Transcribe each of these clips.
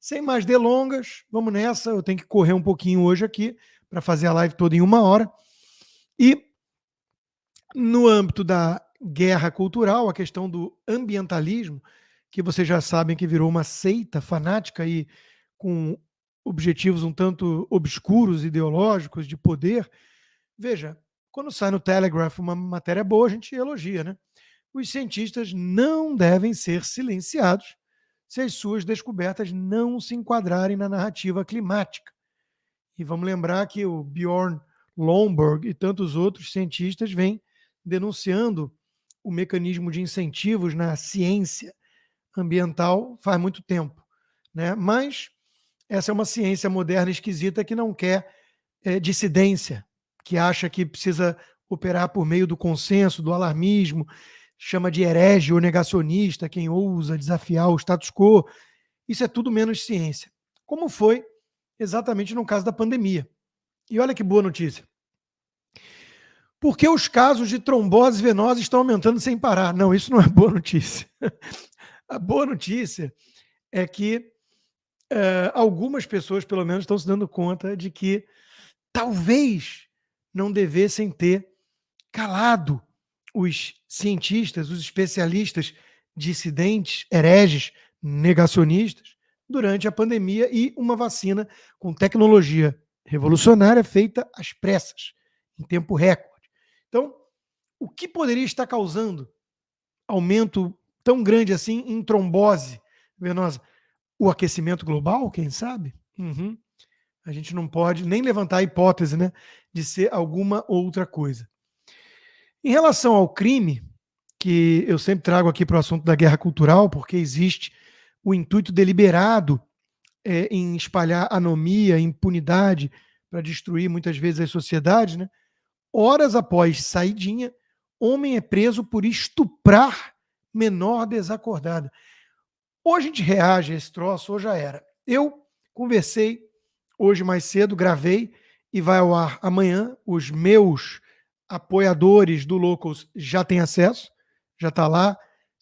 Sem mais delongas, vamos nessa. Eu tenho que correr um pouquinho hoje aqui para fazer a live toda em 1 hora. E no âmbito da guerra cultural, a questão do ambientalismo, que vocês já sabem que virou uma seita fanática e com objetivos um tanto obscuros, ideológicos, de poder. Veja, quando sai no Telegraph uma matéria boa, a gente elogia, né? Os cientistas não devem ser silenciados se as suas descobertas não se enquadrarem na narrativa climática. E vamos lembrar que o Bjorn Lomborg e tantos outros cientistas vêm denunciando o mecanismo de incentivos na ciência ambiental faz muito tempo, né? Mas essa é uma ciência moderna esquisita que não quer dissidência, que acha que precisa operar por meio do consenso, do alarmismo, chama de herege ou negacionista quem ousa desafiar o status quo. Isso é tudo menos ciência. Como foi exatamente no caso da pandemia. E olha que boa notícia. Por que os casos de trombose venosa estão aumentando sem parar? Não, isso não é boa notícia. A boa notícia é que algumas pessoas, pelo menos, estão se dando conta de que talvez não devessem ter calado os cientistas, os especialistas, dissidentes, hereges, negacionistas, durante a pandemia e uma vacina com tecnologia revolucionária feita às pressas, em tempo recorde. Então, o que poderia estar causando aumento tão grande assim em trombose venosa? O aquecimento global, quem sabe? A gente não pode nem levantar a hipótese, né, de ser alguma outra coisa. Em relação ao crime, que eu sempre trago aqui para o assunto da guerra cultural, porque existe o intuito deliberado em espalhar anomia, impunidade, para destruir muitas vezes as sociedades, né? Horas após saidinha, homem é preso por estuprar menor desacordada. Ou a gente reage a esse troço, ou já era. Eu conversei hoje mais cedo, gravei, e vai ao ar amanhã. Os meus apoiadores do Locals já têm acesso, já está lá,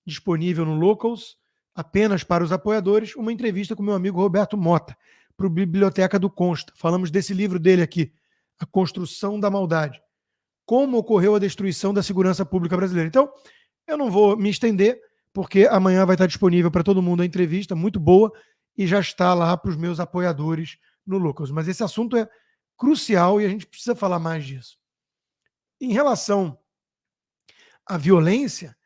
disponível no Locals, apenas para os apoiadores, uma entrevista com meu amigo Roberto Mota, para o Biblioteca do Consta. Falamos desse livro dele aqui, A Construção da Maldade. Como ocorreu a destruição da segurança pública brasileira. Então, eu não vou me estender, porque amanhã vai estar disponível para todo mundo a entrevista, muito boa, e já está lá para os meus apoiadores no Locals. Mas esse assunto é crucial e a gente precisa falar mais disso. Em relação à violência,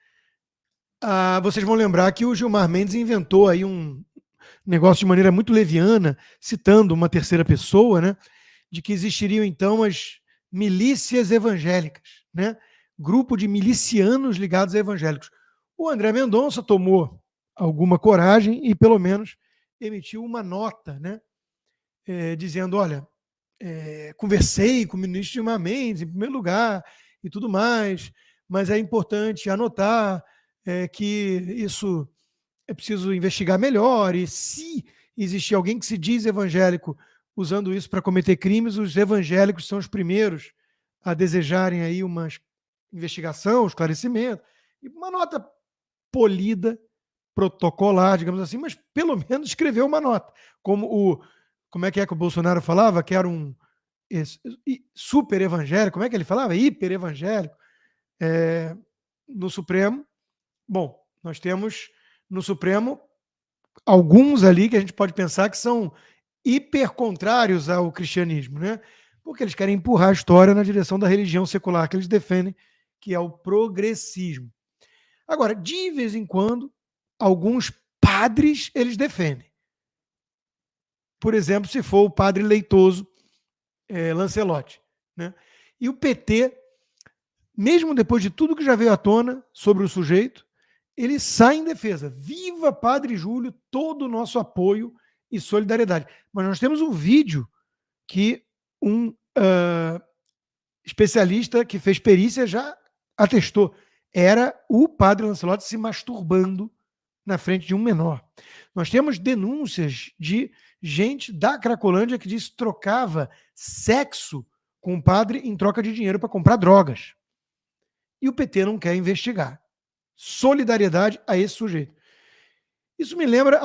vocês vão lembrar que o Gilmar Mendes inventou aí um negócio de maneira muito leviana, citando uma terceira pessoa, né, de que existiriam então as milícias evangélicas, né, grupo de milicianos ligados a evangélicos. O André Mendonça tomou alguma coragem e pelo menos emitiu uma nota, né, dizendo, olha, conversei com o ministro Gilmar Mendes, em primeiro lugar, e tudo mais, mas é importante anotar que isso é preciso investigar melhor, e se existir alguém que se diz evangélico usando isso para cometer crimes, os evangélicos são os primeiros a desejarem aí uma investigação, um esclarecimento, e uma nota polida, protocolar, digamos assim, mas pelo menos escreveu uma nota, como é que o Bolsonaro falava? Que era um super evangélico, como é que ele falava? Hiper evangélico. No Supremo, bom, nós temos no Supremo alguns ali que a gente pode pensar que são hiper contrários ao cristianismo, né? Porque eles querem empurrar a história na direção da religião secular que eles defendem, que é o progressismo. Agora, de vez em quando, alguns padres eles defendem. Por exemplo, se for o padre Leitoso Lancelotti, né? E o PT, mesmo depois de tudo que já veio à tona sobre o sujeito, ele sai em defesa. Viva Padre Júlio, todo o nosso apoio e solidariedade. Mas nós temos um vídeo que um especialista que fez perícia já atestou. Era o padre Lancelotti se masturbando na frente de um menor. Nós temos denúncias de gente da Cracolândia que diz que trocava sexo com o padre em troca de dinheiro para comprar drogas. E o PT não quer investigar. Solidariedade a esse sujeito. Isso me lembra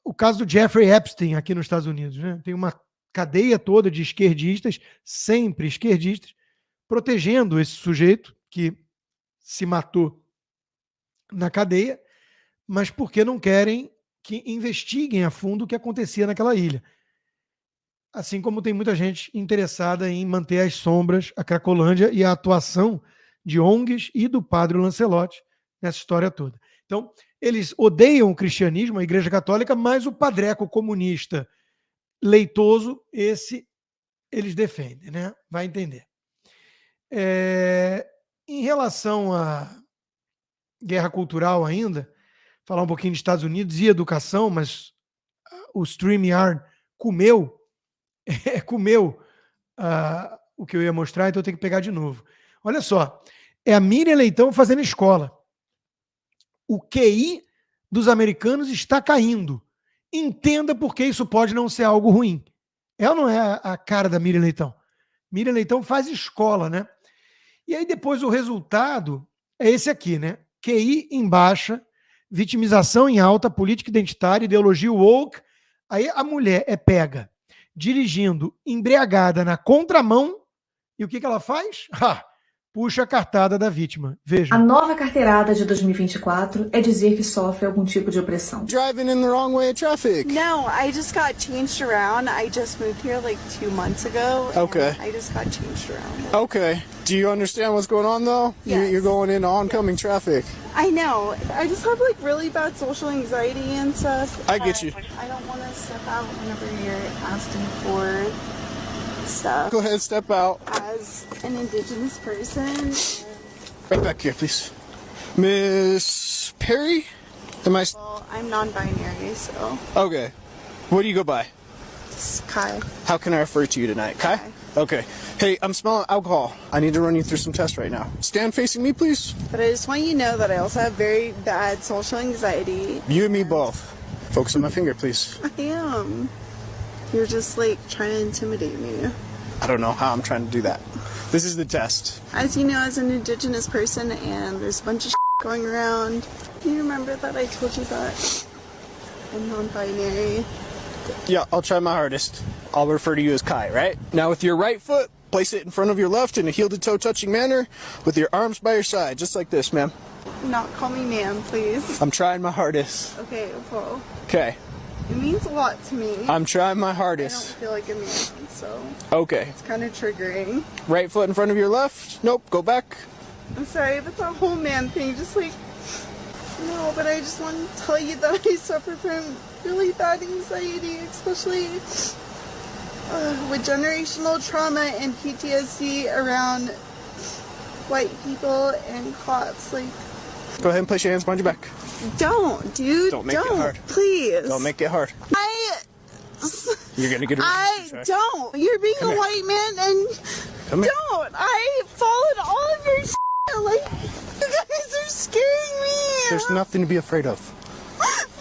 o caso do Jeffrey Epstein aqui nos Estados Unidos, né? Tem uma cadeia toda de esquerdistas, sempre esquerdistas, protegendo esse sujeito que se matou na cadeia, mas porque não querem que investiguem a fundo o que acontecia naquela ilha. Assim como tem muita gente interessada em manter às sombras a Cracolândia e a atuação de ONGs e do padre Lancelotti nessa história toda. Então, eles odeiam o cristianismo, a Igreja Católica, mas o padreco comunista leitoso, esse eles defendem, né? Vai entender. Em relação à guerra cultural ainda, falar um pouquinho de Estados Unidos e educação, mas o StreamYard comeu o que eu ia mostrar, então eu tenho que pegar de novo. Olha só, é a Miriam Leitão fazendo escola. O QI dos americanos está caindo. Entenda por que isso pode não ser algo ruim. É ou não é a cara da Miriam Leitão? Miriam Leitão faz escola, né? E aí depois o resultado é esse aqui, né? QI em baixa, vitimização em alta, política identitária, ideologia woke. Aí a mulher é pega dirigindo embriagada na contramão e o que ela faz? Puxa a cartada da vítima. Veja. A nova carteirada de 2024 é dizer que sofre algum tipo de opressão. Driving in the wrong way of traffic. No, I just got changed around. I just moved here like 2 months ago. Okay. I just got changed around. Okay. Do you understand what's going on though? Yes. You're going into oncoming traffic. I know. I just have like really bad social anxiety and stuff. I get you. I don't want to step out whenever you're asking for stuff. Go ahead, step out. As an indigenous person. Right back here, please. Miss Perry? Am I... Well, I'm non-binary, so. Okay. What do you go by? It's Kai. How can I refer to you tonight? Kai? Kai. Okay. Hey, I'm smelling alcohol. I need to run you through some tests right now. Stand facing me, please. But I just want you to know that I also have very bad social anxiety. You and me both. Focus on my finger, please. I am. You're just like trying to intimidate me. I don't know how I'm trying to do that. This is the test. As you know, as an indigenous person, and there's a bunch of going around. Do you remember that I told you that I'm non-binary? Yeah, I'll try my hardest. I'll refer to you as Kai, right? Now with your right foot, place it in front of your left in a heel-to-toe touching manner with your arms by your side, just like this, ma'am. Not call me ma'am, please. I'm trying my hardest. Okay, well, Okay. it means a lot to me. I'm trying my I don't hardest. feel like a man, so Okay. it's kind of triggering. Right foot in front of your left. Nope, go back. I'm sorry, but the whole man thing just like... No, but I just want to tell you that I suffer from really bad anxiety, especially with generational trauma and PTSD around white people and cops. Like, Go ahead and place your hands behind your back. don't, dude. Don't make it hard. Please. Don't make it hard. You're gonna get a I don't. You're being Come a here. white man and Come here. don't. I followed all of your shit. Like, you guys are scaring me. There's nothing to be afraid of.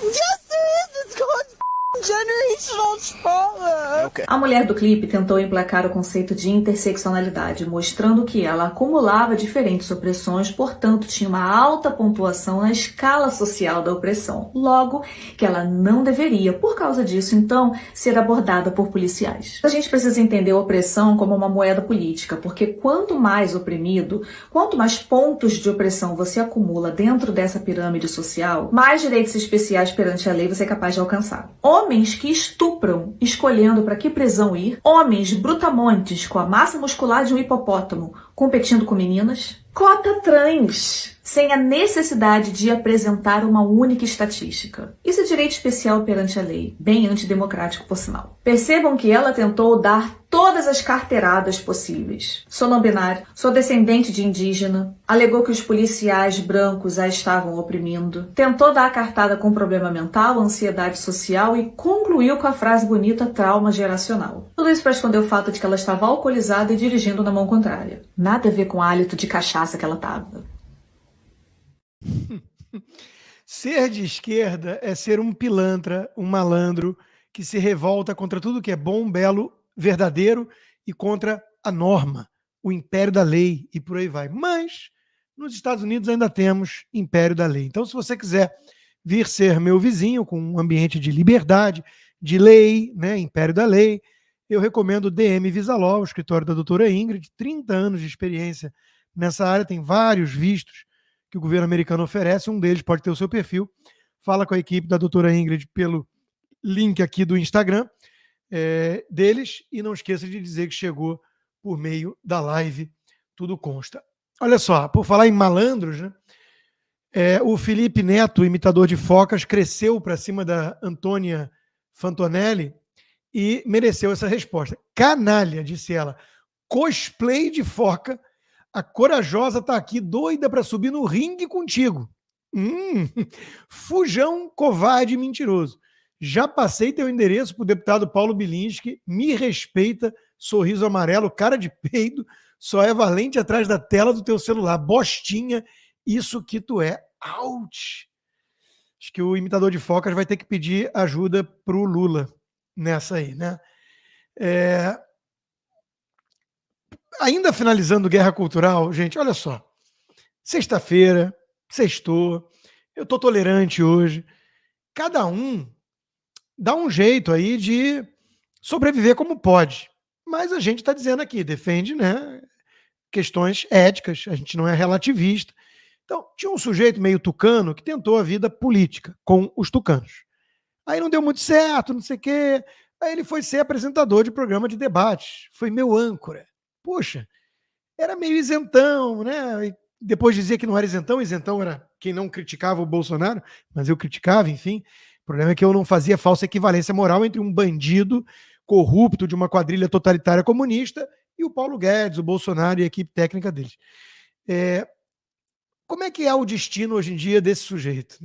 Yes, there is. It's called generational trauma. Okay. A mulher do clipe tentou emplacar o conceito de interseccionalidade, mostrando que ela acumulava diferentes opressões, portanto tinha uma alta pontuação na escala social da opressão. Logo, que ela não deveria, por causa disso, então, ser abordada por policiais. A gente precisa entender a opressão como uma moeda política, porque quanto mais oprimido, quanto mais pontos de opressão você acumula dentro dessa pirâmide social, mais direitos especiais perante a lei você é capaz de alcançar. Homens que estupram, escolhendo para que prisão ir. Homens brutamontes com a massa muscular de um hipopótamo, competindo com meninas. Cota trans, sem a necessidade de apresentar uma única estatística. Isso é direito especial perante a lei, bem antidemocrático por sinal. Percebam que ela tentou dar todas as carteiradas possíveis. Sou não binário, sou descendente de indígena, alegou que os policiais brancos a estavam oprimindo, tentou dar a cartada com problema mental, ansiedade social e concluiu com a frase bonita trauma geracional. Tudo isso para esconder o fato de que ela estava alcoolizada e dirigindo na mão contrária. Nada a ver com o hálito de cachaça que ela estava. Ser de esquerda é ser um pilantra, um malandro que se revolta contra tudo que é bom, belo, verdadeiro e contra a norma, o império da lei e por aí vai. Mas nos Estados Unidos ainda temos império da lei. Então, se você quiser vir ser meu vizinho, com um ambiente de liberdade, de lei, né, império da lei, eu recomendo o DM Visalol, o escritório da doutora Ingrid, 30 anos de experiência nessa área, tem vários vistos que o governo americano oferece, um deles pode ter o seu perfil. Fala com a equipe da doutora Ingrid pelo link aqui do Instagram deles, e não esqueça de dizer que chegou por meio da live, tudo consta. Olha só, por falar em malandros, né? O Felipe Neto, imitador de focas, cresceu para cima da Antônia Fantonelli e mereceu essa resposta. Canalha, disse ela. Cosplay de foca. A corajosa está aqui doida para subir no ringue contigo. Fujão, covarde e mentiroso. Já passei teu endereço para o deputado Paulo Bilinski. Me respeita, sorriso amarelo, cara de peido. Só é valente atrás da tela do teu celular. Bostinha, isso que tu é. Ouch! Acho que o imitador de focas vai ter que pedir ajuda para o Lula nessa aí, né? Ainda finalizando Guerra Cultural, gente, olha só. Sexta-feira, sextou, eu tô tolerante hoje. Cada um dá um jeito aí de sobreviver como pode. Mas a gente está dizendo aqui, defende, né, questões éticas, a gente não é relativista. Então, tinha um sujeito meio tucano que tentou a vida política com os tucanos. Aí não deu muito certo, não sei o quê. Aí ele foi ser apresentador de programa de debate. Foi meu âncora. Poxa, era meio isentão, né? E depois dizia que não era isentão. Isentão era quem não criticava o Bolsonaro, mas eu criticava, enfim. O problema é que eu não fazia falsa equivalência moral entre um bandido corrupto de uma quadrilha totalitária comunista e o Paulo Guedes, o Bolsonaro e a equipe técnica deles. Como é que é o destino hoje em dia desse sujeito?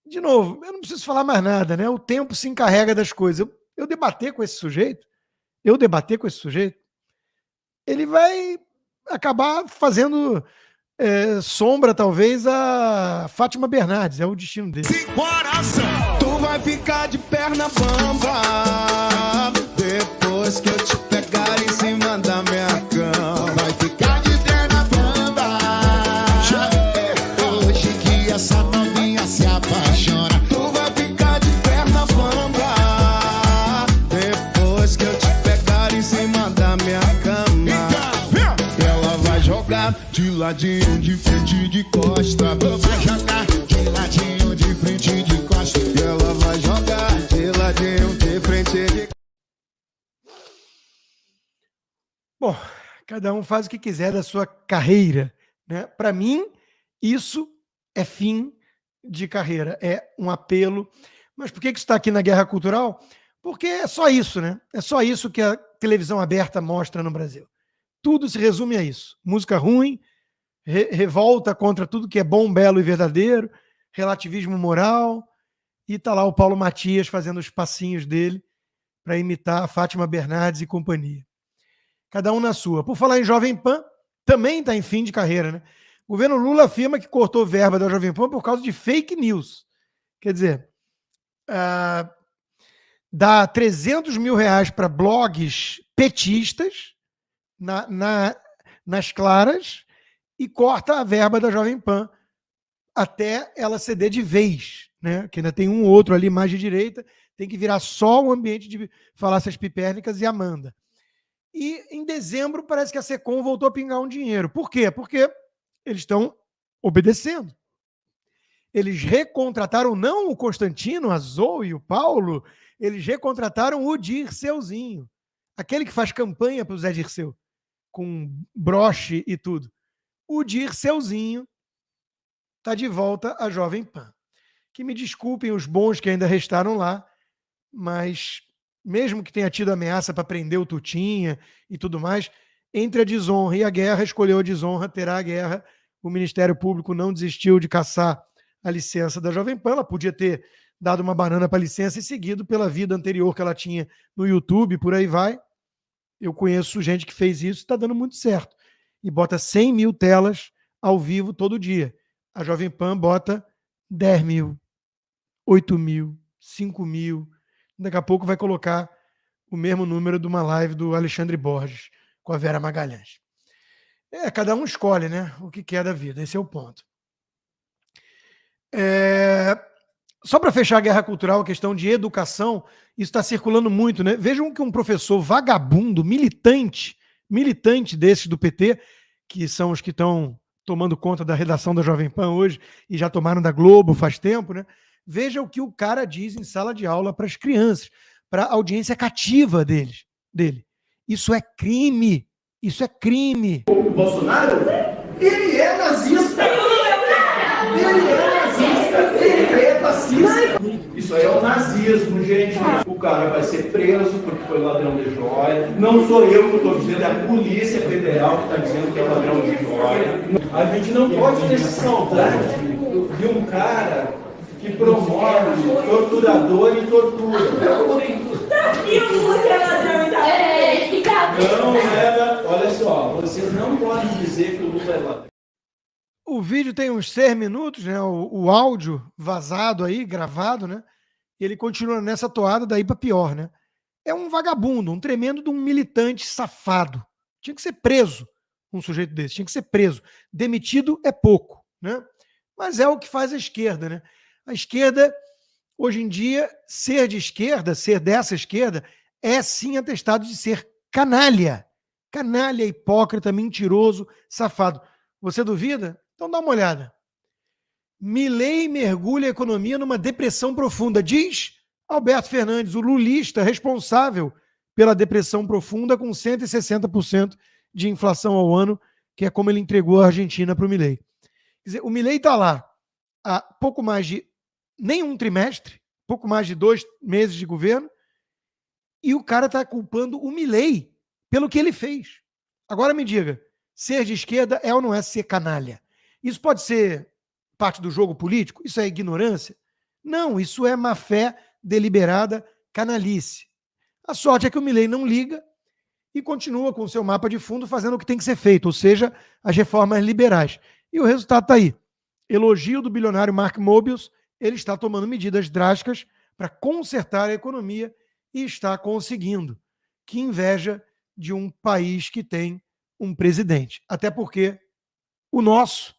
De novo, eu não preciso falar mais nada, né? O tempo se encarrega das coisas. Eu debater com esse sujeito, ele vai acabar fazendo sombra, talvez, a Fátima Bernardes. É o destino dele. Coração, tu vai ficar de perna bamba depois que eu te pegar em cima da minha cama. Vai ficar de perna bamba hoje que essa novinha se apaixona. Tu vai ficar de perna bamba depois que eu te pegar em cima da minha cama. Ela vai jogar de ladinho, de frente, de costa. Vai jogar de ladinho, de frente, de costa. E ela vai jogar de ladinho, de frente, de costa. Bom, cada um faz o que quiser da sua carreira, né? Para mim, isso é fim de carreira, é um apelo. Mas por que isso está aqui na Guerra Cultural? Porque é só isso, né? É só isso que a televisão aberta mostra no Brasil. Tudo se resume a isso. Música ruim, revolta contra tudo que é bom, belo e verdadeiro, relativismo moral, e tá lá o Paulo Matias fazendo os passinhos dele para imitar a Fátima Bernardes e companhia. Cada um na sua. Por falar em Jovem Pan, também está em fim de carreira, né? O governo Lula afirma que cortou verba da Jovem Pan por causa de fake news. Quer dizer, dá 300 mil reais para blogs petistas nas claras e corta a verba da Jovem Pan até ela ceder de vez, né? Que ainda tem um ou outro ali mais de direita, tem que virar só um ambiente de falácias pipérnicas e Amanda. E em dezembro parece que a Secom voltou a pingar um dinheiro. Por quê? Porque eles estão obedecendo. Eles recontrataram não o Constantino, a Zoe e o Paulo, eles recontrataram o Dirceuzinho, aquele que faz campanha para o Zé Dirceu, com broche e tudo. O Dirceuzinho está de volta à Jovem Pan. Que me desculpem os bons que ainda restaram lá, mas mesmo que tenha tido ameaça para prender o Tutinha e tudo mais, entre a desonra e a guerra, escolheu a desonra, terá a guerra. O Ministério Público não desistiu de caçar a licença da Jovem Pan. Ela podia ter dado uma banana para a licença e seguido pela vida anterior que ela tinha no YouTube, por aí vai. Eu conheço gente que fez isso e está dando muito certo. E bota 100 mil telas ao vivo todo dia. A Jovem Pan bota 10 mil, 8 mil, 5 mil. Daqui a pouco vai colocar o mesmo número de uma live do Alexandre Borges com a Vera Magalhães. Cada um escolhe, né, o que quer da vida. Esse é o ponto. Só para fechar a guerra cultural, a questão de educação, isso está circulando muito, né? Vejam que um professor vagabundo, militante desses do PT, que são os que estão tomando conta da redação da Jovem Pan hoje e já tomaram da Globo faz tempo, né? Veja o que o cara diz em sala de aula para as crianças, para a audiência cativa dele. Isso é crime. Isso é crime. O Bolsonaro, ele é nazista. Ele é fascista. Isso aí é o nazismo, gente. O cara vai ser preso porque foi ladrão de joia. Não sou eu que estou dizendo, é a Polícia Federal que está dizendo que é ladrão de joia. A gente não pode ter saudade de um cara que promove torturador e tortura. E o Lula é ladrão, então? Não era. Olha só, vocês não podem dizer que o Lula é ladrão. O vídeo tem uns 6 minutos, né? O áudio vazado aí, gravado, né? E ele continua nessa toada daí para pior, né? É um vagabundo, um tremendo de um militante safado. Tinha que ser preso um sujeito desse, tinha que ser preso. Demitido é pouco, né? Mas é o que faz a esquerda, né? A esquerda, hoje em dia, ser de esquerda, ser dessa esquerda, é sim atestado de ser canalha. Canalha, hipócrita, mentiroso, safado. Você duvida? Então dá uma olhada. Milei mergulha a economia numa depressão profunda, diz Alberto Fernandes, o lulista responsável pela depressão profunda com 160% de inflação ao ano, que é como ele entregou a Argentina para o Milei. Quer dizer, o Milei está lá há pouco mais de nenhum trimestre, pouco mais de 2 meses de governo, e o cara está culpando o Milei pelo que ele fez. Agora me diga, ser de esquerda é ou não é ser canalha? Isso pode ser parte do jogo político? Isso é ignorância? Não, isso é má-fé deliberada, canalice. A sorte é que o Milei não liga e continua com o seu mapa de fundo fazendo o que tem que ser feito, ou seja, as reformas liberais. E o resultado está aí. Elogio do bilionário Mark Mobius, ele está tomando medidas drásticas para consertar a economia e está conseguindo. Que inveja de um país que tem um presidente. Até porque o nosso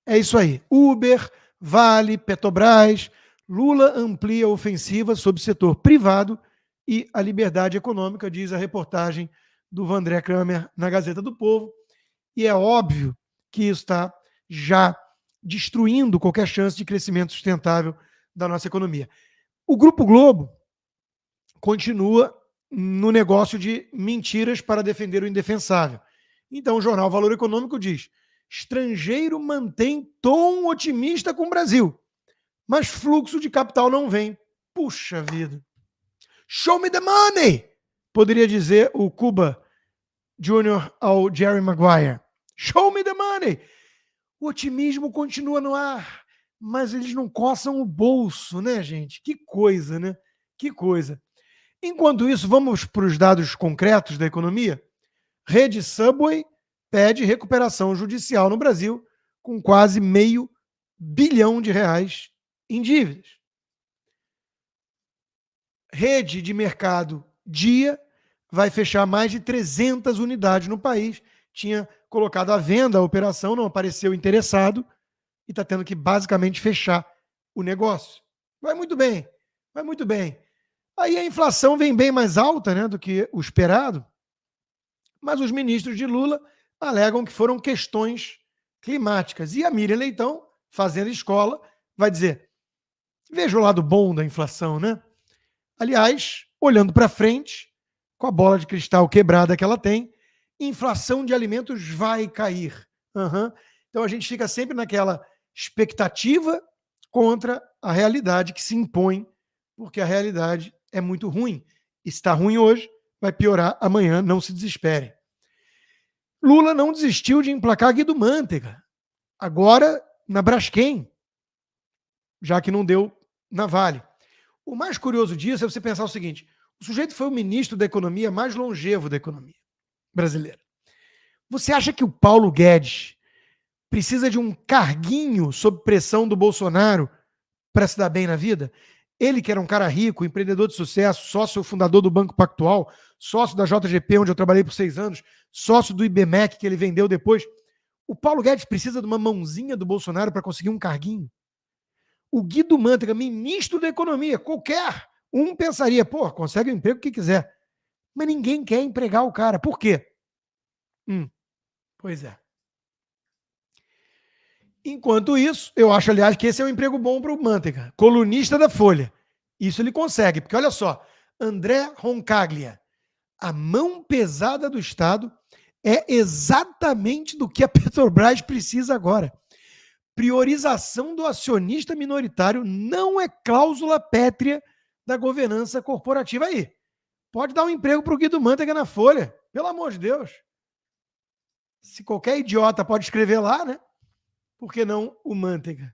é isso aí. Uber, Vale, Petrobras, Lula amplia a ofensiva sobre o setor privado e a liberdade econômica, diz a reportagem do Vandré Kramer na Gazeta do Povo. E é óbvio que isso está já destruindo qualquer chance de crescimento sustentável da nossa economia. O Grupo Globo continua no negócio de mentiras para defender o indefensável. Então, o jornal Valor Econômico diz: estrangeiro mantém tom otimista com o Brasil, mas fluxo de capital não vem. Puxa vida. Show me the money! Poderia dizer o Cuba Jr. ao Jerry Maguire. Show me the money! O otimismo continua no ar, mas eles não coçam o bolso, né, gente? Que coisa, né? Que coisa. Enquanto isso, vamos para os dados concretos da economia? Rede Subway pede recuperação judicial no Brasil com quase R$500 bilhão em dívidas. Rede de mercado Dia vai fechar mais de 300 unidades no país. Tinha colocado à venda a operação, não apareceu interessado e está tendo que basicamente fechar o negócio. Vai muito bem, vai muito bem. Aí a inflação vem bem mais alta, né, do que o esperado, mas os ministros de Lula alegam que foram questões climáticas. E a Miriam Leitão, fazendo escola, vai dizer: veja o lado bom da inflação, né? Aliás, olhando para frente, com a bola de cristal quebrada que ela tem, inflação de alimentos vai cair. Então a gente fica sempre naquela expectativa contra a realidade que se impõe, porque a realidade é muito ruim. Está ruim hoje, vai piorar amanhã, não se desesperem. Lula não desistiu de emplacar Guido Mantega, agora na Braskem, já que não deu na Vale. O mais curioso disso é você pensar o seguinte: o sujeito foi o ministro da economia mais longevo da economia brasileira. Você acha que o Paulo Guedes precisa de um carguinho sob pressão do Bolsonaro para se dar bem na vida? Ele, que era um cara rico, empreendedor de sucesso, sócio fundador do Banco Pactual, sócio da JGP, onde eu trabalhei por 6 anos, sócio do IBMEC, que ele vendeu depois. O Paulo Guedes precisa de uma mãozinha do Bolsonaro para conseguir um carguinho? O Guido Mantega, ministro da Economia, qualquer um pensaria, pô, consegue o emprego que quiser. Mas ninguém quer empregar o cara. Por quê? Pois é. Enquanto isso, eu acho, aliás, que esse é um emprego bom para o Mantega, colunista da Folha. Isso ele consegue, porque olha só, André Roncaglia, a mão pesada do Estado é exatamente do que a Petrobras precisa agora. Priorização do acionista minoritário não é cláusula pétrea da governança corporativa. Aí, pode dar um emprego para o Guido Mantega na Folha, pelo amor de Deus. Se qualquer idiota pode escrever lá, né? Por que não o Mantega?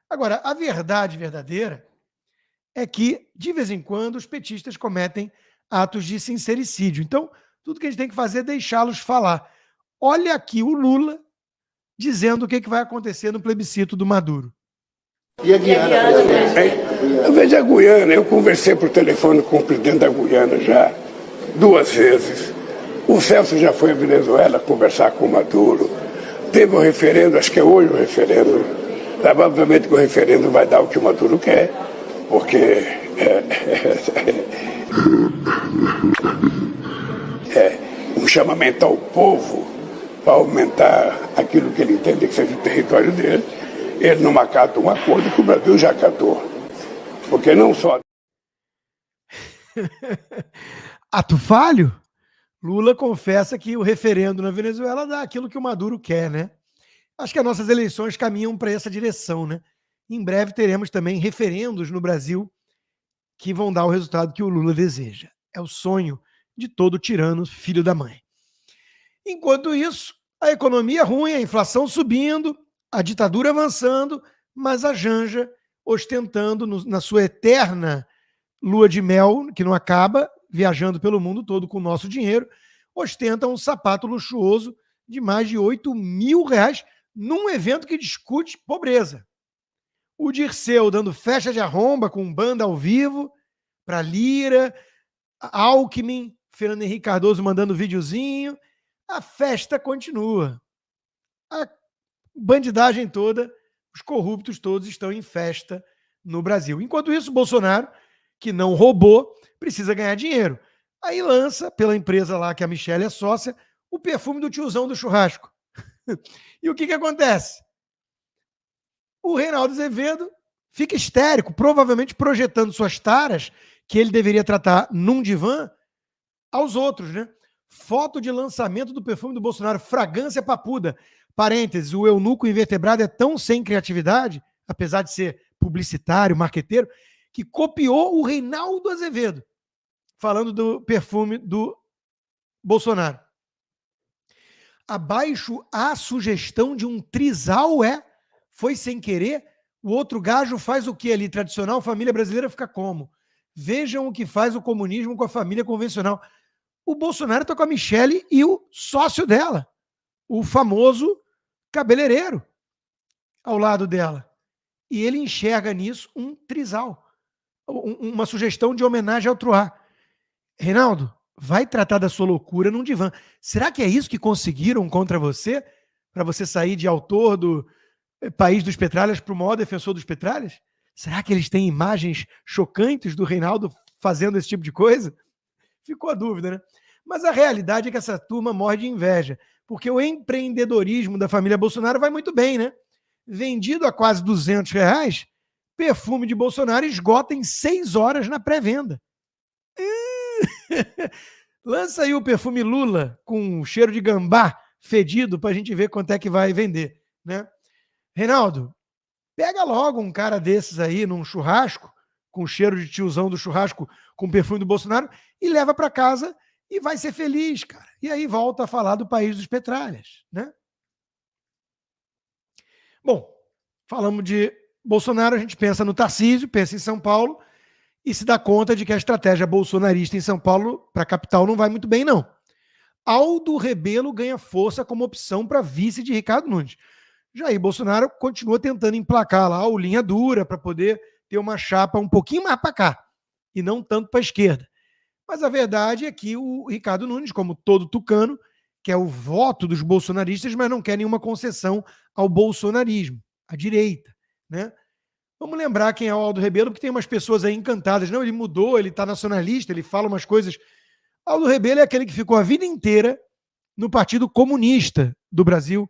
Agora, a verdade verdadeira é que, de vez em quando, os petistas cometem atos de sincericídio. Então, tudo que a gente tem que fazer é deixá-los falar. Olha aqui o Lula dizendo o que vai acontecer no plebiscito do Maduro. E a Guiana? Eu vejo a Guiana, eu conversei por telefone com o presidente da Guiana já 2 vezes. O Celso já foi à Venezuela conversar com o Maduro. Teve um referendo, acho que é hoje o referendo. Provavelmente que o referendo vai dar o que o Maduro quer, porque um chamamento ao povo para aumentar aquilo que ele entende que seja o território dele. Ele não acata um acordo que o Brasil já acatou. Porque não só... Ato falho? Lula confessa que o referendo na Venezuela dá aquilo que o Maduro quer, né? Acho que as nossas eleições caminham para essa direção, né? Em breve teremos também referendos no Brasil que vão dar o resultado que o Lula deseja. É o sonho de todo tirano, filho da mãe. Enquanto isso, a economia ruim, a inflação subindo, a ditadura avançando, mas a Janja ostentando na sua eterna lua de mel, que não acaba, viajando pelo mundo todo com o nosso dinheiro, ostenta um sapato luxuoso de mais de R$8 mil num evento que discute pobreza. O Dirceu dando festa de arromba com banda ao vivo para Lira, Alckmin, Fernando Henrique Cardoso mandando videozinho. A festa continua. A bandidagem toda, os corruptos todos estão em festa no Brasil. Enquanto isso, Bolsonaro, que não roubou, precisa ganhar dinheiro. Aí lança, pela empresa lá que a Michelle é sócia, o perfume do tiozão do churrasco. E o que acontece? O Reinaldo Azevedo fica histérico, provavelmente projetando suas taras, que ele deveria tratar num divã, aos outros, né? Foto de lançamento do perfume do Bolsonaro, fragrância papuda. Parênteses, o eunuco invertebrado é tão sem criatividade, apesar de ser publicitário, marqueteiro, que copiou o Reinaldo Azevedo, falando do perfume do Bolsonaro. Abaixo a sugestão de um trisal foi sem querer, o outro gajo faz o que ali? Tradicional, família brasileira fica como? Vejam o que faz o comunismo com a família convencional. O Bolsonaro está com a Michelle e o sócio dela, o famoso cabeleireiro, ao lado dela. E ele enxerga nisso um trisal, uma sugestão de homenagem ao Truá. Reinaldo, vai tratar da sua loucura num divã. Será que é isso que conseguiram contra você? Para você sair de autor do País dos Petralhas para o maior defensor dos Petralhas? Será que eles têm imagens chocantes do Reinaldo fazendo esse tipo de coisa? Ficou a dúvida, né? Mas a realidade é que essa turma morre de inveja, porque o empreendedorismo da família Bolsonaro vai muito bem, né? Vendido a quase R$200, perfume de Bolsonaro esgota em 6 horas na pré-venda. Lança aí o perfume Lula com cheiro de gambá fedido para a gente ver quanto é que vai vender, né? Reinaldo, pega logo um cara desses aí num churrasco, com cheiro de tiozão do churrasco, com perfume do Bolsonaro, e leva para casa e vai ser feliz, cara. E aí volta a falar do País dos Petralhas, né? Bom, falamos de Bolsonaro, a gente pensa no Tarcísio, pensa em São Paulo, e se dá conta de que a estratégia bolsonarista em São Paulo, para a capital, não vai muito bem, não. Aldo Rebelo ganha força como opção para vice de Ricardo Nunes. Jair Bolsonaro continua tentando emplacar lá o linha dura para poder ter uma chapa um pouquinho mais para cá e não tanto para a esquerda. Mas a verdade é que o Ricardo Nunes, como todo tucano, quer o voto dos bolsonaristas, mas não quer nenhuma concessão ao bolsonarismo, à direita, né? Vamos lembrar quem é o Aldo Rebelo, porque tem umas pessoas aí encantadas. Não, ele mudou, ele está nacionalista, ele fala umas coisas. Aldo Rebelo é aquele que ficou a vida inteira no Partido Comunista do Brasil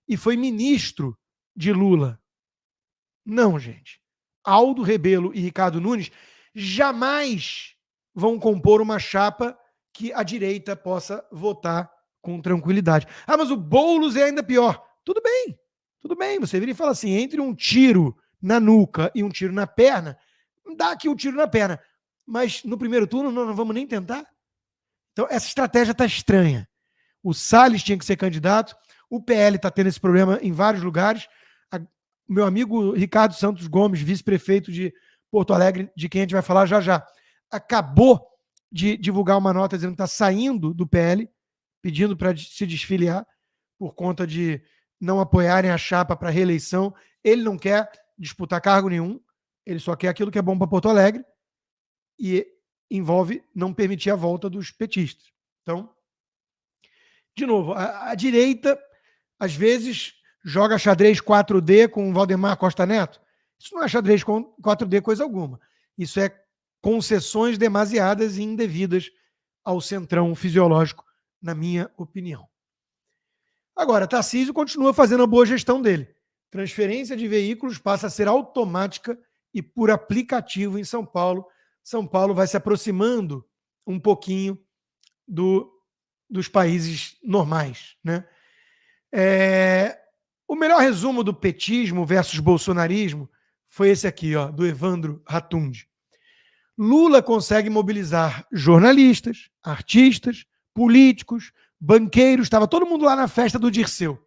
e foi ministro de Lula. Não, gente. Aldo Rebelo e Ricardo Nunes jamais vão compor uma chapa que a direita possa votar com tranquilidade. Ah, mas o Boulos é ainda pior. Tudo bem. Você vira e fala assim, entre um tiro na nuca e um tiro na perna, dá aqui um tiro na perna. Mas no primeiro turno não vamos nem tentar? Então essa estratégia está estranha. O Salles tinha que ser candidato, o PL está tendo esse problema em vários lugares. Meu amigo Ricardo Santos Gomes, vice-prefeito de Porto Alegre, de quem a gente vai falar já, acabou de divulgar uma nota dizendo que está saindo do PL, pedindo para se desfiliar por conta de não apoiarem a chapa para reeleição. Ele não quer disputar cargo nenhum, ele só quer aquilo que é bom para Porto Alegre e envolve não permitir a volta dos petistas. Então, de novo, a direita, às vezes, joga xadrez 4D com o Valdemar Costa Neto. Isso não é xadrez 4D coisa alguma. Isso é concessões demasiadas e indevidas ao centrão fisiológico, na minha opinião. Agora, Tarcísio continua fazendo a boa gestão dele. Transferência de veículos passa a ser automática e por aplicativo em São Paulo. São Paulo vai se aproximando um pouquinho dos países normais, né? O melhor resumo do petismo versus bolsonarismo foi esse aqui, ó, do Evandro Ratundi. Lula consegue mobilizar jornalistas, artistas, políticos, banqueiros, estava todo mundo lá na festa do Dirceu.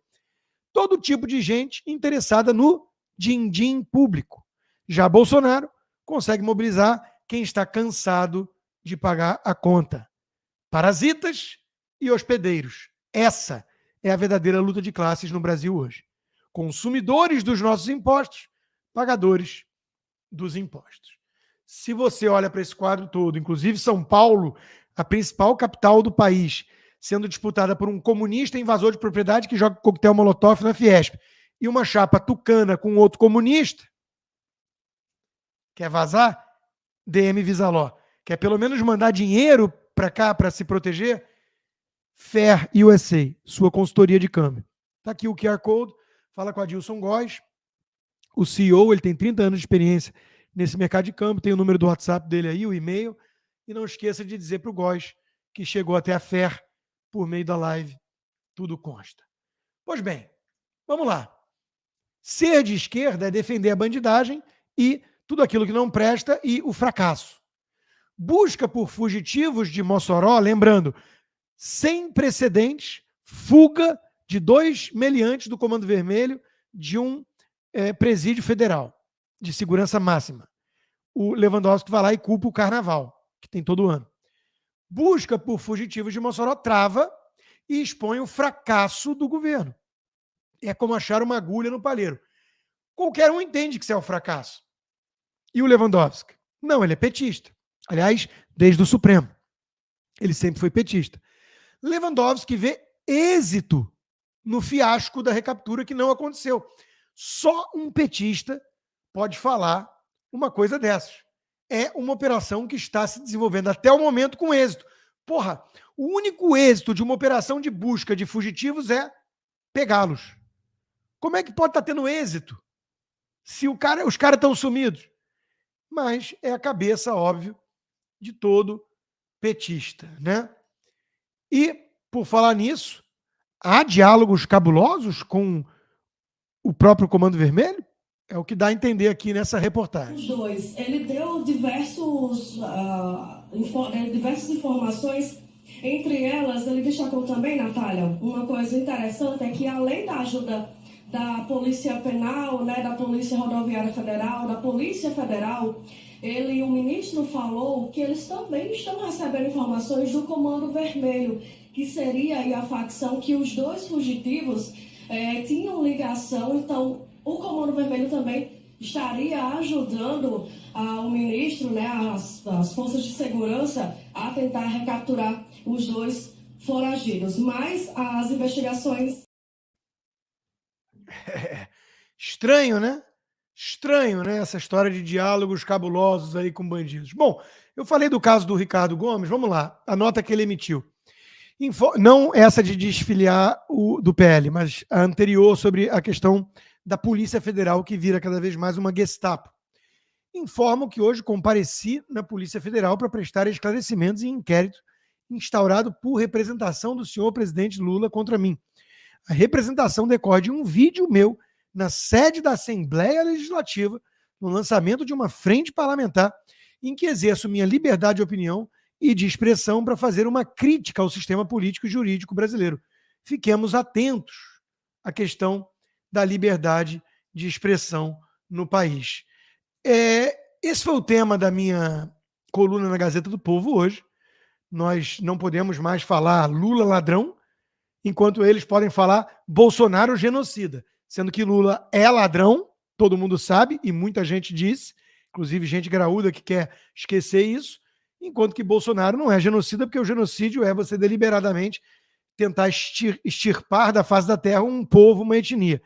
Todo tipo de gente interessada no din-din público. Já Bolsonaro consegue mobilizar quem está cansado de pagar a conta. Parasitas e hospedeiros. Essa é a verdadeira luta de classes no Brasil hoje. Consumidores dos nossos impostos, pagadores dos impostos. Se você olha para esse quadro todo, inclusive São Paulo, a principal capital do país, sendo disputada por um comunista invasor de propriedade que joga coquetel Molotov na Fiesp, e uma chapa tucana com outro comunista, quer vazar? DM Visaló. Quer pelo menos mandar dinheiro para cá para se proteger? Fair USA, sua consultoria de câmbio. Está aqui o QR Code, fala com a Adilson Góes, o CEO, ele tem 30 anos de experiência nesse mercado de câmbio, tem o número do WhatsApp dele aí, o e-mail, e não esqueça de dizer para o Góes que chegou até a Fair por meio da live, tudo consta. Pois bem, vamos lá. Ser de esquerda é defender a bandidagem e tudo aquilo que não presta e o fracasso. Busca por fugitivos de Mossoró, lembrando, sem precedentes, fuga de 2 meliantes do Comando Vermelho de um presídio federal de segurança máxima. O Lewandowski vai lá e culpa o carnaval, que tem todo ano. Busca por fugitivos de Mossoró, trava e expõe o fracasso do governo. É como achar uma agulha no palheiro. Qualquer um entende que isso é um fracasso. E o Lewandowski? Não, ele é petista. Aliás, desde o Supremo. Ele sempre foi petista. Lewandowski vê êxito no fiasco da recaptura que não aconteceu. Só um petista pode falar uma coisa dessas. É uma operação que está se desenvolvendo até o momento com êxito. Porra, o único êxito de uma operação de busca de fugitivos é pegá-los. Como é que pode estar tendo êxito se os caras estão sumidos? Mas é a cabeça, óbvio, de todo petista, né? E, por falar nisso, há diálogos cabulosos com o próprio Comando Vermelho? É o que dá a entender aqui nessa reportagem. Os dois. Ele deu diversas informações. Entre elas, ele destacou também, Natália, uma coisa interessante é que, além da ajuda da Polícia Penal, né, da Polícia Rodoviária Federal, da Polícia Federal, o ministro falou que eles também estão recebendo informações do Comando Vermelho, que seria aí a facção que os dois fugitivos tinham ligação. Então, o Comando Vermelho também estaria ajudando o ministro, né, as forças de segurança, a tentar recapturar os dois foragidos. Mas as investigações... Estranho, né? Estranho, né? Essa história de diálogos cabulosos aí com bandidos. Bom, eu falei do caso do Ricardo Gomes, vamos lá, a nota que ele emitiu. Não essa de desfiliar do PL, mas a anterior sobre a questão da Polícia Federal, que vira cada vez mais uma Gestapo. Informo que hoje compareci na Polícia Federal para prestar esclarecimentos em inquérito instaurado por representação do senhor presidente Lula contra mim. A representação decorre de um vídeo meu na sede da Assembleia Legislativa, no lançamento de uma frente parlamentar, em que exerço minha liberdade de opinião e de expressão para fazer uma crítica ao sistema político e jurídico brasileiro. Fiquemos atentos à questão da liberdade de expressão no país. Esse foi o tema da minha coluna na Gazeta do Povo hoje. Nós não podemos mais falar Lula ladrão, enquanto eles podem falar Bolsonaro genocida, sendo que Lula é ladrão, todo mundo sabe, e muita gente disse, inclusive gente graúda que quer esquecer isso, enquanto que Bolsonaro não é genocida, porque o genocídio é você deliberadamente tentar extirpar da face da terra um povo, uma etnia.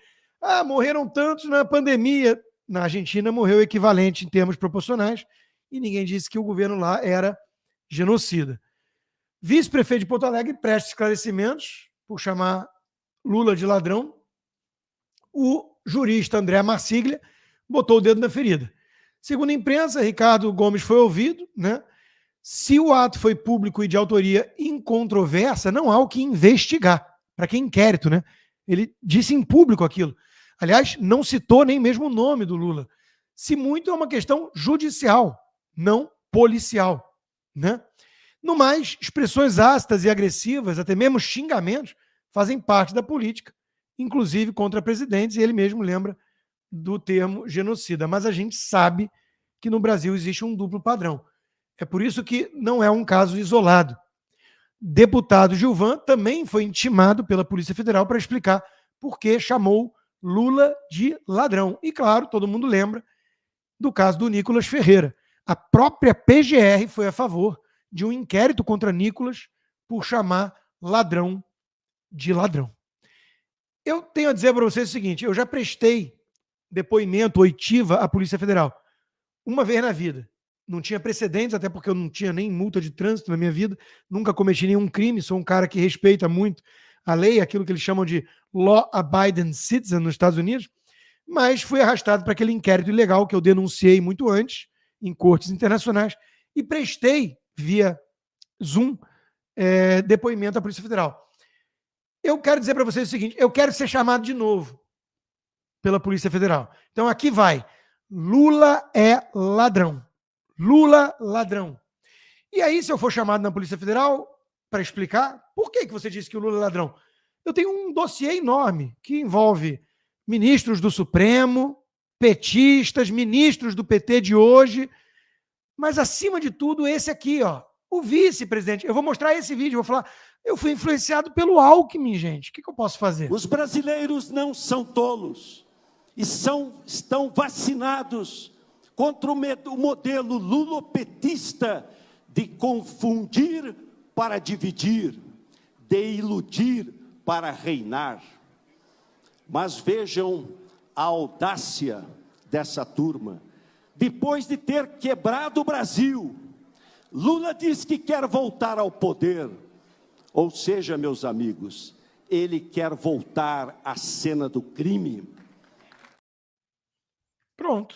Morreram tantos na pandemia. Na Argentina morreu o equivalente em termos proporcionais, e ninguém disse que o governo lá era genocida. Vice-prefeito de Porto Alegre presta esclarecimentos por chamar Lula de ladrão. O jurista André Marsiglia botou o dedo na ferida. Segundo a imprensa, Ricardo Gomes foi ouvido, né? Se o ato foi público e de autoria incontroversa, não há o que investigar. Para que inquérito, né? Ele disse em público aquilo. Aliás, não citou nem mesmo o nome do Lula. Se muito, é uma questão judicial, não policial, né? No mais, expressões ácidas e agressivas, até mesmo xingamentos, fazem parte da política, inclusive contra presidentes, e ele mesmo lembra do termo genocida. Mas a gente sabe que no Brasil existe um duplo padrão. É por isso que não é um caso isolado. Deputado Gilvan também foi intimado pela Polícia Federal para explicar por que chamou Lula de ladrão. E claro, todo mundo lembra do caso do Nicolas Ferreira. A própria PGR foi a favor de um inquérito contra Nicolas por chamar ladrão de ladrão. Eu tenho a dizer para vocês o seguinte, eu já prestei depoimento, oitiva à Polícia Federal, uma vez na vida. Não tinha precedentes, até porque eu não tinha nem multa de trânsito na minha vida, nunca cometi nenhum crime, sou um cara que respeita muito a lei, aquilo que eles chamam de law-abiding citizen nos Estados Unidos, mas fui arrastado para aquele inquérito ilegal que eu denunciei muito antes, em cortes internacionais, e prestei, via Zoom, depoimento à Polícia Federal. Eu quero dizer para vocês o seguinte, eu quero ser chamado de novo pela Polícia Federal. Então aqui vai, Lula é ladrão. Lula ladrão. E aí, se eu for chamado na Polícia Federal para explicar por que você disse que o Lula é ladrão, eu tenho um dossiê enorme que envolve ministros do Supremo, petistas, ministros do PT de hoje, mas acima de tudo esse aqui, ó, o vice-presidente. Eu vou mostrar esse vídeo, vou falar, eu fui influenciado pelo Alckmin, gente. O que eu posso fazer? Os brasileiros não são tolos e estão vacinados contra o modelo lulopetista de confundir para dividir, de iludir para reinar. Mas vejam a audácia dessa turma. Depois de ter quebrado o Brasil, Lula diz que quer voltar ao poder. Ou seja, meus amigos, ele quer voltar à cena do crime. Pronto.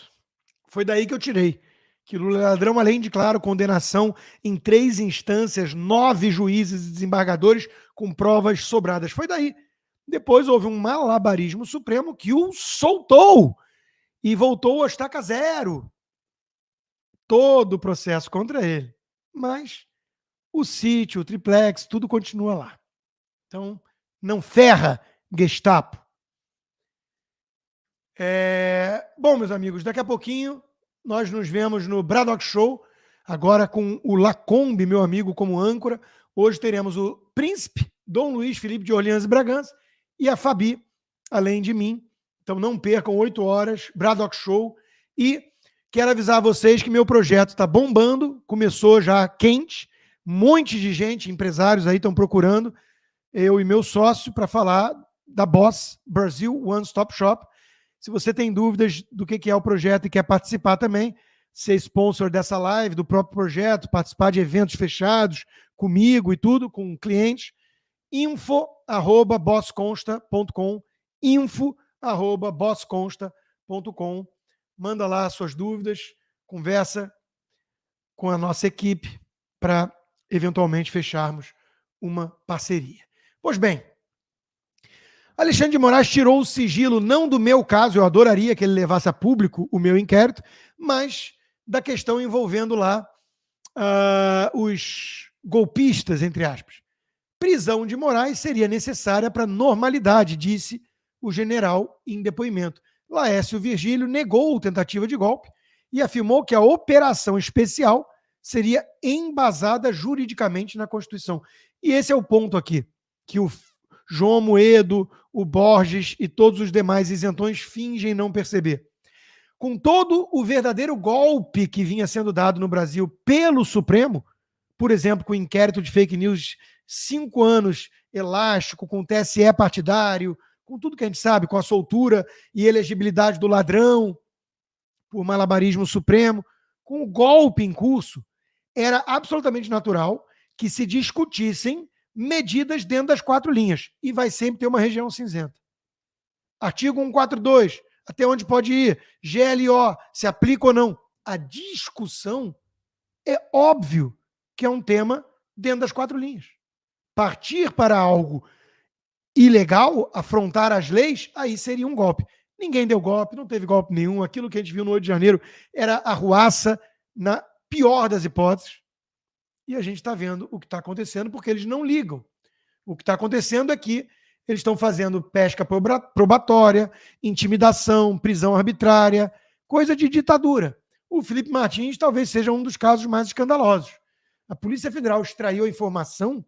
Foi daí que eu tirei. Que Lula é ladrão, além de, claro, condenação em 3 instâncias, 9 juízes e desembargadores com provas sobradas. Foi daí. Depois houve um malabarismo supremo que o soltou e voltou a estaca zero. Todo o processo contra ele. Mas o sítio, o triplex, tudo continua lá. Então, não ferra, Gestapo. Bom, meus amigos, daqui a pouquinho nós nos vemos no Braddock Show, agora com o Lacombe, meu amigo, como âncora. Hoje teremos o Príncipe, Dom Luiz Felipe de Orleans e Bragança, e a Fabi, além de mim. Então não percam, 8 horas, Braddock Show. E quero avisar vocês que meu projeto está bombando, começou já quente, um monte de gente, empresários aí estão procurando eu e meu sócio para falar da Boss Brasil One Stop Shop, Se você tem dúvidas do que é o projeto e quer participar também, ser sponsor dessa live, do próprio projeto, participar de eventos fechados comigo e tudo, com clientes, info@bossconsta.com, info@bossconsta.com. Manda lá suas dúvidas, conversa com a nossa equipe para eventualmente fecharmos uma parceria. Pois bem, Alexandre de Moraes tirou o sigilo, não do meu caso, eu adoraria que ele levasse a público o meu inquérito, mas da questão envolvendo lá os golpistas, entre aspas. Prisão de Moraes seria necessária para normalidade, disse o general em depoimento. Laércio Virgílio negou tentativa de golpe e afirmou que a operação especial seria embasada juridicamente na Constituição. E esse é o ponto aqui, que o João Moedo, o Borges e todos os demais isentões fingem não perceber. Com todo o verdadeiro golpe que vinha sendo dado no Brasil pelo Supremo, por exemplo, com o inquérito de fake news 5 anos elástico, com o TSE partidário, com tudo que a gente sabe, com a soltura e elegibilidade do ladrão por malabarismo supremo, com o golpe em curso, era absolutamente natural que se discutissem medidas dentro das 4 linhas. E vai sempre ter uma região cinzenta. Artigo 142, até onde pode ir? GLO, se aplica ou não? A discussão é óbvio que é um tema dentro das 4 linhas. Partir para algo ilegal, afrontar as leis, aí seria um golpe. Ninguém deu golpe, não teve golpe nenhum. Aquilo que a gente viu no 8 de janeiro era arruaça na pior das hipóteses. E a gente está vendo o que está acontecendo porque eles não ligam. O que está acontecendo é que eles estão fazendo pesca probatória, intimidação, prisão arbitrária, coisa de ditadura. O Felipe Martins talvez seja um dos casos mais escandalosos. A Polícia Federal extraiu a informação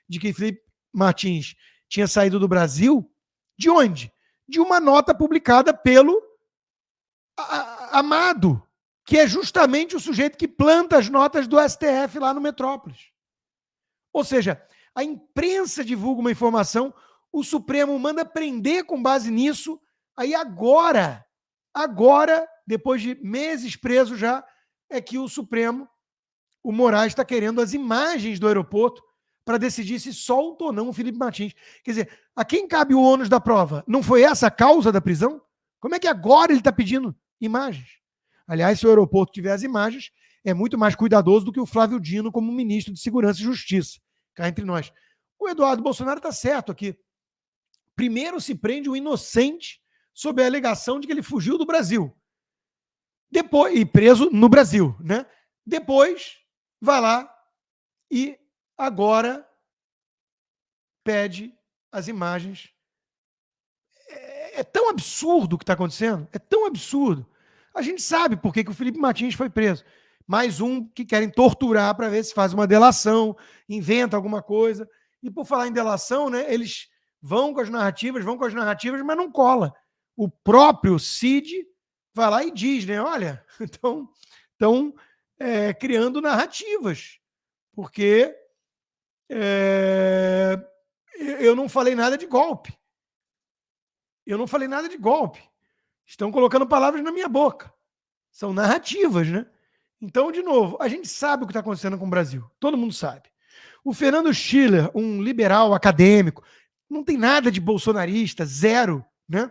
de que Felipe Martins tinha saído do Brasil. De onde? De uma nota publicada pelo Amado, que é justamente o sujeito que planta as notas do STF lá no Metrópolis. Ou seja, a imprensa divulga uma informação, o Supremo manda prender com base nisso, aí agora, depois de meses preso já, é que o Supremo, o Moraes, está querendo as imagens do aeroporto para decidir se solta ou não o Felipe Martins. Quer dizer, a quem cabe o ônus da prova? Não foi essa a causa da prisão? Como é que agora ele está pedindo imagens? Aliás, se o aeroporto tiver as imagens, é muito mais cuidadoso do que o Flávio Dino como ministro de Segurança e Justiça. Cá entre nós. O Eduardo Bolsonaro está certo aqui. Primeiro se prende um inocente sob a alegação de que ele fugiu do Brasil. Depois, e preso no Brasil, né? Depois, vai lá e agora pede as imagens. É tão absurdo o que está acontecendo. É tão absurdo. A gente sabe por que o Felipe Martins foi preso. Mais um que querem torturar para ver se faz uma delação, inventa alguma coisa. E por falar em delação, né, eles vão com as narrativas, mas não cola. O próprio Cid vai lá e diz, né, olha, estão criando narrativas, porque eu não falei nada de golpe. Estão colocando palavras na minha boca. São narrativas, né? Então, de novo, a gente sabe o que está acontecendo com o Brasil. Todo mundo sabe. O Fernando Schiller, um liberal acadêmico, não tem nada de bolsonarista, zero, né?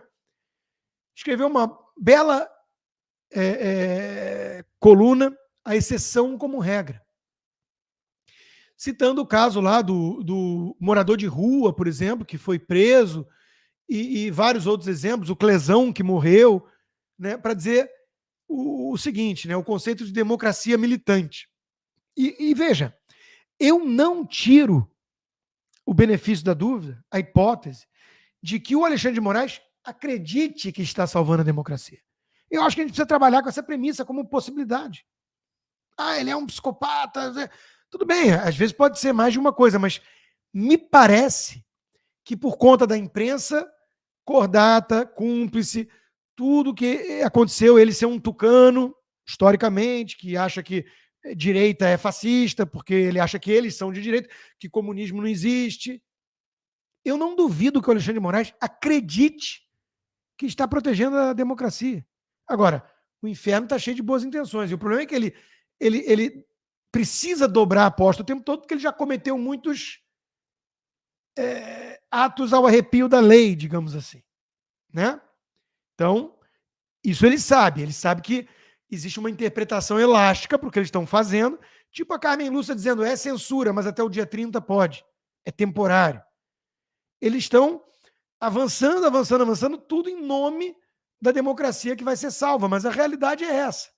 Escreveu uma bela coluna, A Exceção como Regra. Citando o caso lá do morador de rua, por exemplo, que foi preso, e vários outros exemplos, o Clesão que morreu, né, para dizer o seguinte, né, o conceito de democracia militante. E veja, eu não tiro o benefício da dúvida, a hipótese, de que o Alexandre de Moraes acredite que está salvando a democracia. Eu acho que a gente precisa trabalhar com essa premissa como possibilidade. Ele é um psicopata. Tudo bem, às vezes pode ser mais de uma coisa, mas me parece que por conta da imprensa cordata, cúmplice, tudo que aconteceu, ele ser um tucano, historicamente, que acha que direita é fascista, porque ele acha que eles são de direita, que comunismo não existe. Eu não duvido que o Alexandre de Moraes acredite que está protegendo a democracia. Agora, o inferno está cheio de boas intenções. E o problema é que ele precisa dobrar a aposta o tempo todo, porque ele já cometeu muitos atos ao arrepio da lei, digamos assim. Né? Então, isso ele sabe que existe uma interpretação elástica para o que eles estão fazendo, tipo a Carmen Lúcia dizendo, é censura, mas até o dia 30 pode, é temporário. Eles estão avançando, tudo em nome da democracia que vai ser salva, mas a realidade é essa.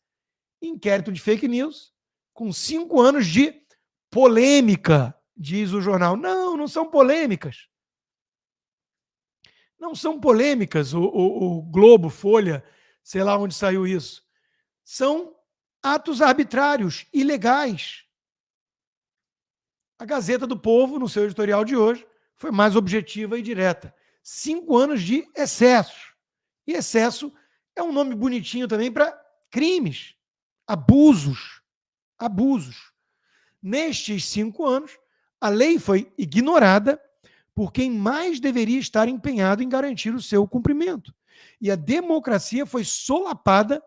Inquérito de fake news, com 5 anos de polêmica, diz o jornal. Não são polêmicas. Não são polêmicas, o Globo, Folha, sei lá onde saiu isso. São atos arbitrários, ilegais. A Gazeta do Povo, no seu editorial de hoje, foi mais objetiva e direta. 5 anos de excessos. E excesso é um nome bonitinho também para crimes, abusos. Nestes 5 anos, a lei foi ignorada por quem mais deveria estar empenhado em garantir o seu cumprimento. E a democracia foi solapada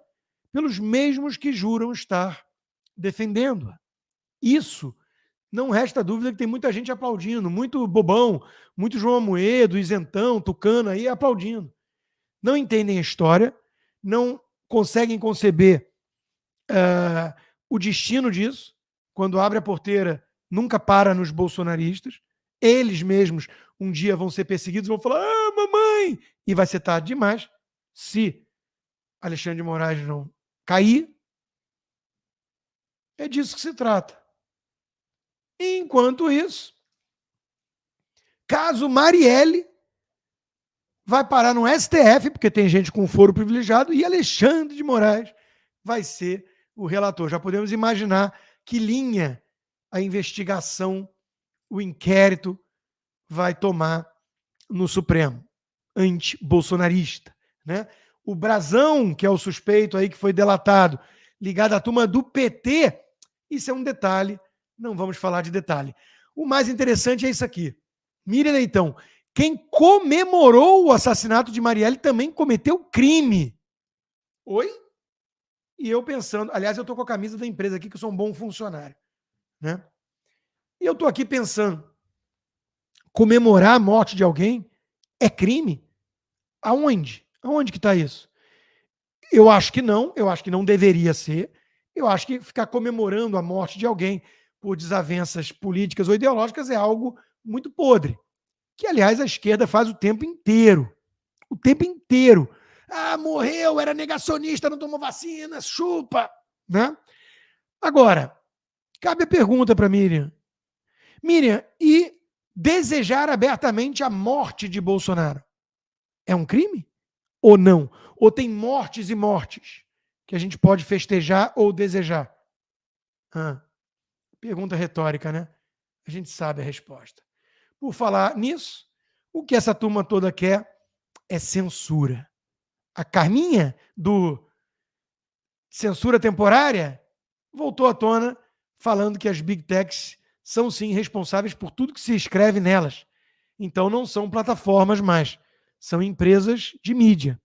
pelos mesmos que juram estar defendendo-a. Isso, não resta dúvida que tem muita gente aplaudindo, muito bobão, muito João Amoedo, isentão, tucano aí aplaudindo. Não entendem a história, não conseguem conceber o destino disso. Quando abre a porteira, nunca para nos bolsonaristas. Eles mesmos um dia vão ser perseguidos, vão falar, mamãe! E vai ser tarde demais. Se Alexandre de Moraes não cair, é disso que se trata. Enquanto isso, caso Marielle vai parar no STF, porque tem gente com foro privilegiado, e Alexandre de Moraes vai ser o relator. Já podemos imaginar que linha a investigação, o inquérito vai tomar no Supremo, anti-bolsonarista. Né? O Brazão, que é o suspeito aí que foi delatado, ligado à turma do PT, isso é um detalhe, não vamos falar de detalhe. O mais interessante é isso aqui. Miriam Leitão, quem comemorou o assassinato de Marielle também cometeu crime. Oi? E eu pensando, aliás, eu estou com a camisa da empresa aqui, que eu sou um bom funcionário. Né? E eu estou aqui pensando, comemorar a morte de alguém é crime? Aonde? Aonde que está isso? Eu acho que não deveria ser. Eu acho que ficar comemorando a morte de alguém por desavenças políticas ou ideológicas é algo muito podre. Que, aliás, a esquerda faz o tempo inteiro. O tempo inteiro. Morreu, era negacionista, não tomou vacina, chupa. Né? Agora, cabe a pergunta para Miriam. Miriam, e desejar abertamente a morte de Bolsonaro é um crime? Ou não? Ou tem mortes e mortes que a gente pode festejar ou desejar? Pergunta retórica, né? A gente sabe a resposta. Por falar nisso, o que essa turma toda quer é censura. A Carminha, do censura temporária, voltou à tona falando que as Big Techs são, sim, responsáveis por tudo que se escreve nelas. Então não são plataformas mais, são empresas de mídia.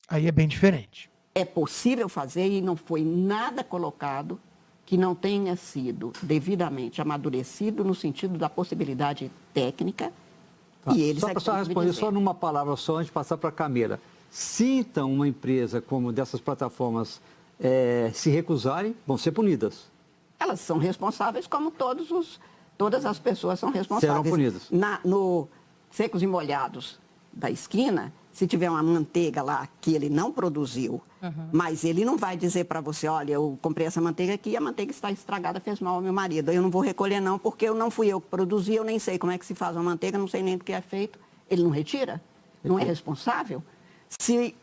Aí é bem diferente. É possível fazer e não foi nada colocado que não tenha sido devidamente amadurecido no sentido da possibilidade técnica. Tá. E eles só responder só numa palavra só antes de passar para a Camila. Se então uma empresa como dessas plataformas se recusarem, vão ser punidas. Elas são responsáveis como todas as pessoas são responsáveis. Serão punidas. No Secos e Molhados da esquina, se tiver uma manteiga lá que ele não produziu, mas ele não vai dizer para você, olha, eu comprei essa manteiga aqui e a manteiga está estragada, fez mal ao meu marido. Eu não vou recolher não, porque eu não fui eu que produzi, eu nem sei como é que se faz uma manteiga, não sei nem do que é feito. Ele não retira? Não é responsável? Se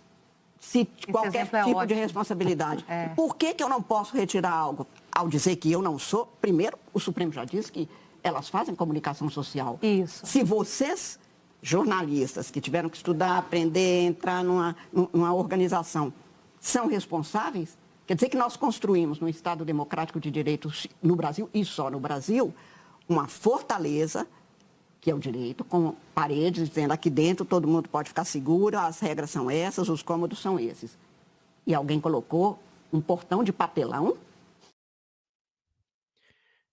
qualquer tipo de responsabilidade. Por que eu não posso retirar algo? Ao dizer que eu não sou, primeiro, o Supremo já disse que elas fazem comunicação social. Isso. Se vocês, jornalistas, que tiveram que estudar, aprender, entrar numa organização, são responsáveis, quer dizer que nós construímos no Estado Democrático de Direito no Brasil, e só no Brasil, uma fortaleza que é o direito, com paredes dizendo aqui dentro todo mundo pode ficar seguro, as regras são essas, os cômodos são esses. E alguém colocou um portão de papelão.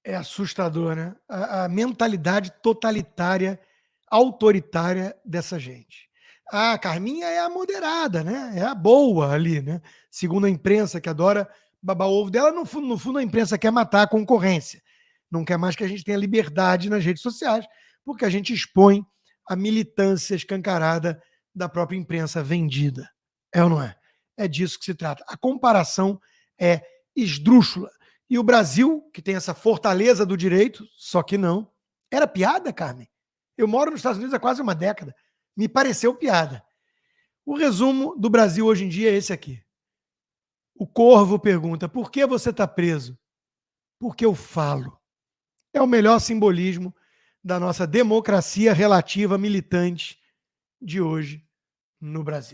É assustador, né? A mentalidade totalitária, autoritária dessa gente. A Carminha é a moderada, né? É a boa ali, né? Segundo a imprensa, que adora babar o ovo dela, no fundo a imprensa quer matar a concorrência. Não quer mais que a gente tenha liberdade nas redes sociais, porque a gente expõe a militância escancarada da própria imprensa vendida. É ou não é? É disso que se trata. A comparação é esdrúxula. E o Brasil, que tem essa fortaleza do direito, só que não. Era piada, Carmen? Eu moro nos Estados Unidos há quase uma década. Me pareceu piada. O resumo do Brasil hoje em dia é esse aqui. O Corvo pergunta, por que você está preso? Porque eu falo. É o melhor simbolismo da nossa democracia relativa militante de hoje no Brasil.